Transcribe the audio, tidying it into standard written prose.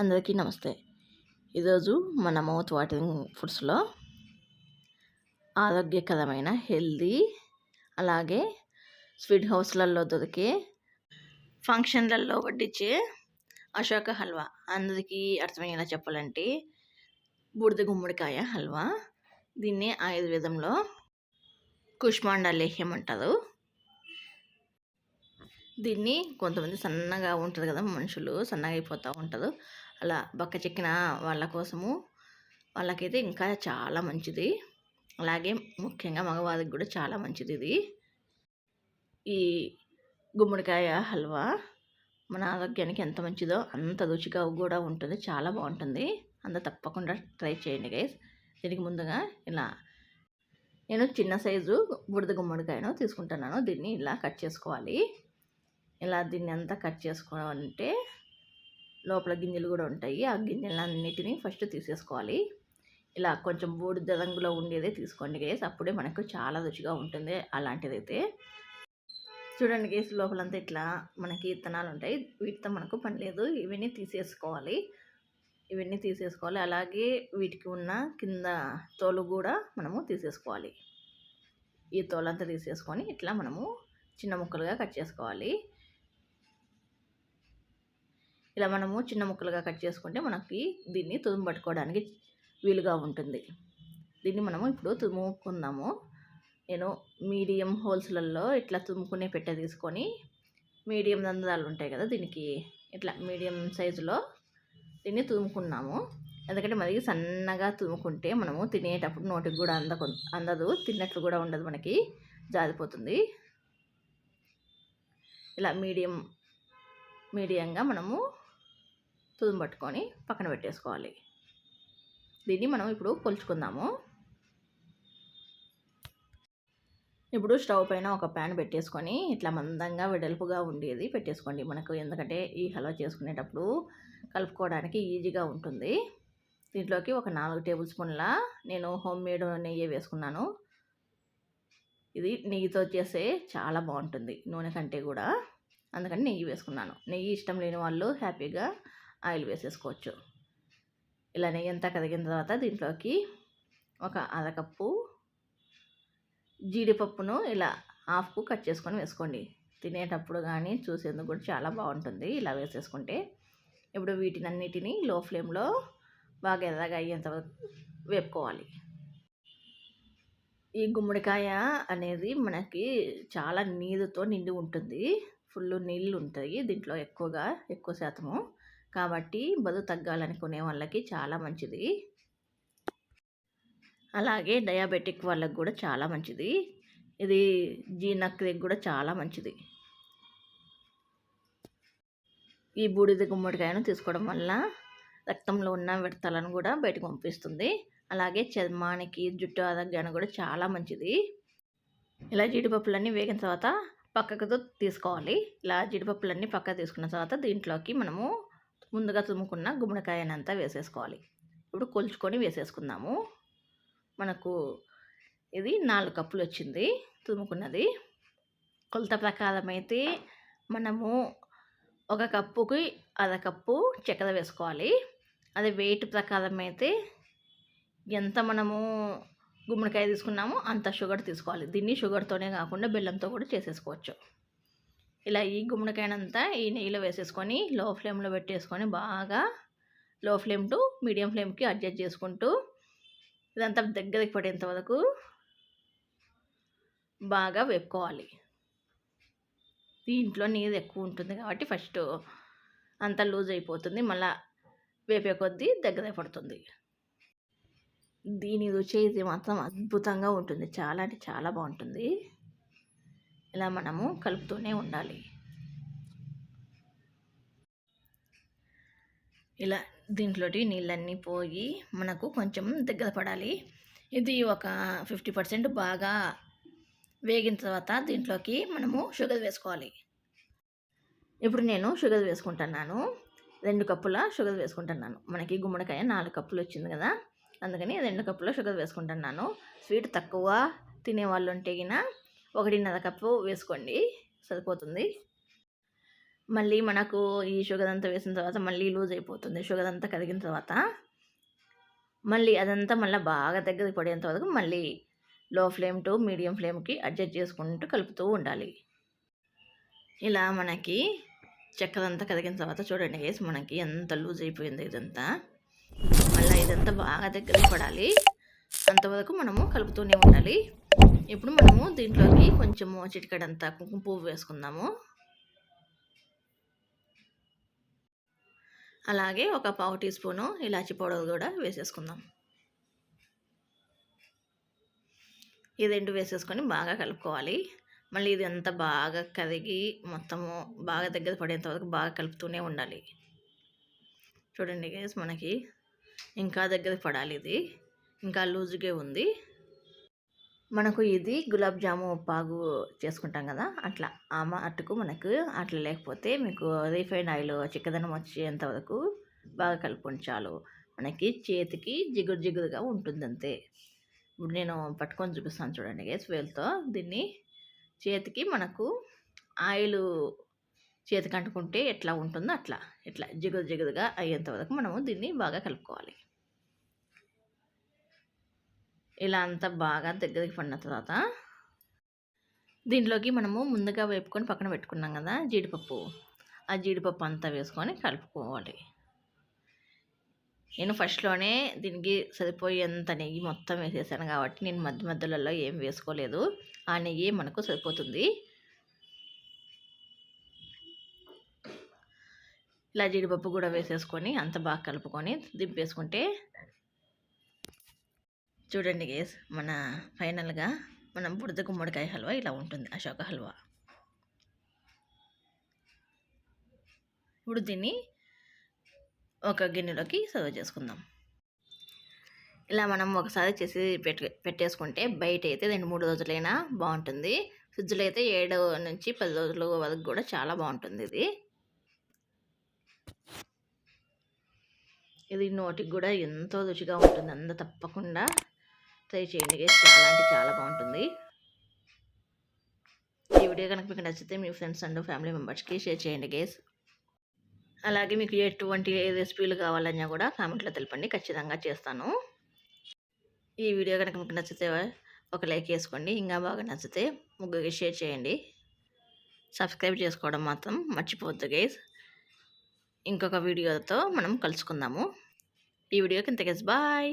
అందరికీ నమస్తే. ఈరోజు మన మౌత్ వాటరింగ్ ఫుడ్స్లో ఆరోగ్యకరమైన హెల్దీ అలాగే స్వీట్ హౌస్లలో దొరికే ఫంక్షన్లలో వడ్డించే అశోక హల్వా. అందరికీ అర్థమయ్యేలా చెప్పాలంటే బూడిద గుమ్మడికాయ హల్వా. దీన్ని ఆయుర్వేదంలో కుష్మాండ లేహ్యం అంటారు. దీన్ని కొంతమంది సన్నగా ఉంటుంది కదా, మనుషులు సన్నగా అయిపోతూ ఉంటారు. అలా బక్క చెక్కిన వాళ్ళ కోసము వాళ్ళకైతే ఇంకా చాలా మంచిది. అలాగే ముఖ్యంగా మగవారికి కూడా చాలా మంచిది ఇది. ఈ గుమ్మడికాయ హల్వా మన ఆరోగ్యానికి ఎంత మంచిదో అంత రుచిగా కూడా ఉంటుంది. చాలా బాగుంటుంది. అందరూ తప్పకుండా ట్రై చేయండి గైస్. దీనికి ముందుగా ఇలా నేను చిన్న సైజు బుడిద గుమ్మడికాయను తీసుకుంటున్నాను. దీన్ని ఇలా కట్ చేసుకోవాలి. ఇలా దీన్ని అంతా కట్ చేసుకోవాలంటే లోపల గింజలు కూడా ఉంటాయి. ఆ గింజలన్నిటిని ఫస్ట్ తీసేసుకోవాలి. ఇలా కొంచెం బూడిద రంగులో ఉండేదే తీసుకోండి గేస్, అప్పుడే మనకు చాలా రుచిగా ఉంటుంది. అలాంటిదైతే చూడండి గేస్, లోపలంతా ఇట్లా మనకి విత్తనాలు ఉంటాయి. వీటితో మనకు పని లేదు. ఇవన్నీ తీసేసుకోవాలి. అలాగే వీటికి ఉన్న కింద తోలు కూడా మనము తీసేసుకోవాలి. ఈ తోలంతా తీసేసుకొని ఇట్లా మనము చిన్న ముక్కలుగా కట్ చేసుకోవాలి. ఇలా మనము చిన్న ముక్కలుగా కట్ చేసుకుంటే మనకి దీన్ని తురుము పట్టుకోవడానికి వీలుగా ఉంటుంది. దీన్ని మనము ఇప్పుడు తురుముకుందాము. నేను మీడియం హోల్స్లలో ఇట్లా తురుముకునే పెట్టె తీసుకొని, మీడియం రంధ్రాలు ఉంటాయి కదా, దీనికి ఇట్లా మీడియం సైజులో దీన్ని తురుముకున్నాము. ఎందుకంటే మరి సన్నగా తురుముకుంటే మనము తినేటప్పుడు నోటికి కూడా అందదు, తిన్నట్లు కూడా ఉండదు, మనకి జారిపోతుంది. ఇలా మీడియంగా మనము తురుము పట్టుకొని పక్కన పెట్టేసుకోవాలి. దీన్ని మనం ఇప్పుడు కొలుచుకుందాము. ఇప్పుడు స్టవ్ పైన ఒక ప్యాన్ పెట్టేసుకొని ఇట్లా మందంగా వెడల్పుగా ఉండేది పెట్టేసుకోండి మనకు. ఎందుకంటే ఈ హల్వా చేసుకునేటప్పుడు కలుపుకోవడానికి ఈజీగా ఉంటుంది. దీంట్లోకి ఒక 4 టేబుల్ స్పూన్ల నేను హోమ్ మేడ్ నెయ్యి వేసుకున్నాను. ఇది నెయ్యితో చేస్తే చాలా బాగుంటుంది, నూనె కంటే కూడా. అందుకని నెయ్యి వేసుకున్నాను. నెయ్యి ఇష్టం లేని వాళ్ళు హ్యాపీగా ఆయిల్ వేసేసుకోవచ్చు. ఇలా నెయ్యి అంతా కదిగిన తర్వాత దీంట్లోకి ఒక అరకప్పు జీడిపప్పును ఇలా హాఫ్కు కట్ చేసుకొని వేసుకోండి. తినేటప్పుడు కానీ చూసేందుకు కూడా చాలా బాగుంటుంది ఇలా వేసేసుకుంటే. ఇప్పుడు వీటినన్నిటినీ లో ఫ్లేమ్లో బాగా ఎర్రగా అయ్యేంత వరకు వేపుకోవాలి. ఈ గుమ్మడికాయ అనేది మనకి చాలా నీరుతో నిండి ఉంటుంది. ఫుల్ నీళ్ళు ఉంటాయి దీంట్లో, ఎక్కువ శాతము. కాబట్టి బరువు తగ్గాలనుకునే వాళ్ళకి చాలా మంచిది. అలాగే డయాబెటిక్ వాళ్ళకి కూడా చాలా మంచిది. ఇది జీర్ణక్రియకు కూడా చాలా మంచిది. ఈ బూడిద గుమ్మడికాయను తీసుకోవడం వల్ల రక్తంలో ఉన్న వ్యర్థాలను కూడా బయటకు పంపిస్తుంది. అలాగే చర్మానికి, జుట్టు ఆరోగ్యానికి కూడా చాలా మంచిది. ఇలా జీడిపప్పులన్నీ వేగిన తర్వాత పక్కకు తీసుకోవాలి. ఇలా జీడిపప్పులన్నీ పక్కకు తీసుకున్న తర్వాత దీంట్లోకి మనము ముందుగా తురుముకున్న గుమ్మడికాయనంతా వేసేసుకోవాలి. ఇప్పుడు కొలుచుకొని వేసేసుకుందాము. మనకు ఇది 4 కప్పులు వచ్చింది తురుముకున్నది. కొలత ప్రకారం అయితే మనము 1 కప్పుకి అరకప్పు చక్కెర వేసుకోవాలి. అదే వెయిట్ ప్రకారం అయితే ఎంత మనము గుమ్మడికాయ తీసుకున్నామో అంత షుగర్ తీసుకోవాలి. దీన్ని షుగర్తోనే కాకుండా బెల్లంతో కూడా చేసేసుకోవచ్చు. ఇలా ఈ గుమ్మడికాయనంతా ఈ నెయ్యిలో వేసేసుకొని లో ఫ్లేమ్లో పెట్టేసుకొని బాగా లో ఫ్లేమ్ టు మీడియం ఫ్లేమ్కి అడ్జస్ట్ చేసుకుంటూ ఇదంతా దగ్గరికి పడేంత వరకు బాగా వేపుకోవాలి. దీంట్లో నీరు ఎక్కువ ఉంటుంది కాబట్టి ఫస్ట్ అంతా లూజ్ అయిపోతుంది, మళ్ళీ వేపే కొద్దీ దగ్గర పడుతుంది. దీని రుచి ఇది మాత్రం అద్భుతంగా ఉంటుంది, చాలా అంటే చాలా బాగుంటుంది. ఇలా మనము కలుపుతూనే ఉండాలి. ఇలా దీంట్లోటి నీళ్ళన్నీ పోయి మనకు కొంచెం దగ్గర పడాలి. ఇది ఒక 50% బాగా వేగిన తర్వాత దీంట్లోకి మనము షుగర్ వేసుకోవాలి. ఇప్పుడు నేను షుగర్ వేసుకుంటున్నాను. 2 కప్పుల షుగర్ వేసుకుంటున్నాను. మనకి గుమ్మడికాయ 4 కప్పులు వచ్చింది కదా, అందుకని 2 కప్పుల షుగర్ వేసుకుంటున్నాను. స్వీట్ తక్కువ తినేవాళ్ళు ఉంటే 1.5 కప్పు వేసుకోండి, సరిపోతుంది. మళ్ళీ మనకు ఈ షుగర్ అంతా వేసిన తర్వాత మళ్ళీ లూజ్ అయిపోతుంది. షుగర్ అంతా కరిగిన తర్వాత మళ్ళీ అదంతా మళ్ళీ బాగా దగ్గరికి పడేంత వరకు మళ్ళీ లో ఫ్లేమ్ టు మీడియం ఫ్లేమ్కి అడ్జస్ట్ చేసుకుంటూ కలుపుతూ ఉండాలి. ఇలా మనకి చక్కెర అంతా కరిగిన తర్వాత చూడండి గైస్, మనకి ఎంత లూజ్ అయిపోయింది ఇదంతా. మళ్ళీ ఇదంతా బాగా దగ్గరికి పడాలి, అంతవరకు మనము కలుపుతూనే ఉండాలి. ఇప్పుడు మనము దీంట్లోకి కొంచెము చిటికెడంతా కుంకుమ పువ్వు వేసుకుందాము. అలాగే ఒక పావు టీ స్పూను ఇలాచీ పౌడర్ కూడా వేసేసుకుందాం. ఈ రెండు వేసేసుకొని బాగా కలుపుకోవాలి. మళ్ళీ ఇది అంతా బాగా కరిగి మొత్తము బాగా దగ్గర పడేంత వరకు బాగా కలుపుతూనే ఉండాలి. చూడండి గైస్, మనకి ఇంకా దగ్గర పడాలి, ఇది ఇంకా లూజ్గా ఉంది. మనకు ఇది గులాబ్ జాము పాగు చేసుకుంటాం కదా, అట్లా అటుకు మనకు అట్లా లేకపోతే మీకు రీఫైండ్ ఆయిల్ చిక్కదనం వచ్చేంత వరకు బాగా కలుపుకొని చాలు. మనకి చేతికి జిగురు జిగురుగా ఉంటుంది అంతే. ఇప్పుడు నేను పట్టుకొని చూపిస్తాను చూడండి గైస్, వేలుతో దీన్ని చేతికి మనకు ఆయిల్ చేతికి అంటుకుంటే ఎట్లా ఉంటుందో అట్లా ఇట్లా జిగురు జిగురుగా అయ్యేంత వరకు మనము దీన్ని బాగా కలుపుకోవాలి. ఇలా అంతా బాగా దగ్గరికి పడిన తర్వాత దీంట్లోకి మనము ముందుగా వేపుకొని పక్కన పెట్టుకున్నాం కదా జీడిపప్పు, ఆ జీడిపప్పు అంతా వేసుకొని కలుపుకోవాలి. నేను ఫస్ట్లోనే దీనికి సరిపోయేంత నెయ్యి మొత్తం వేసేసాను కాబట్టి నేను మధ్య మధ్యలో ఏం వేసుకోలేదు. ఆ నెయ్యి మనకు సరిపోతుంది. ఇలా జీడిపప్పు కూడా వేసేసుకొని అంత బాగా కలుపుకొని దింపేసుకుంటే చూడండి గేస్, మన ఫైనల్గా మనం బురద గుమ్మడికాయ హల్వా ఇలా ఉంటుంది, అశోక హల్వా. ఇప్పుడు దీన్ని ఒక గిన్నెలోకి సర్వ్ చేసుకుందాం. ఇలా మనం ఒకసారి చేసి పెట్టేసుకుంటే బయట అయితే 2-3 రోజులైనా బాగుంటుంది. ఫ్రిడ్జ్లో అయితే 7 నుంచి 10 రోజుల వరకు కూడా చాలా బాగుంటుంది. ఇది నోటికి కూడా ఎంతో రుచిగా ఉంటుంది. అందరూ తప్పకుండా ట్రై చేయండి గైస్, చాలా అంటే చాలా బాగుంటుంది. ఈ వీడియో కనుక మీకు నచ్చితే మీ ఫ్రెండ్స్ అండ్ ఫ్యామిలీ మెంబర్స్కి షేర్ చేయండి గైస్. అలాగే మీకు ఎటువంటి రెసిపీలు కావాలన్నా కూడా కామెంట్లో తెలపండి, ఖచ్చితంగా చేస్తాను. ఈ వీడియో కనుక మీకు నచ్చితే ఒక లైక్ వేసుకోండి, ఇంకా బాగా నచ్చితే ముగ్గురికి షేర్ చేయండి. సబ్స్క్రైబ్ చేసుకోవడం మాత్రం మర్చిపోవద్దు గైస్. ఇంకొక వీడియోతో మనం కలుసుకుందాము. ఈ వీడియోకి ఇంత గైస్, బాయ్.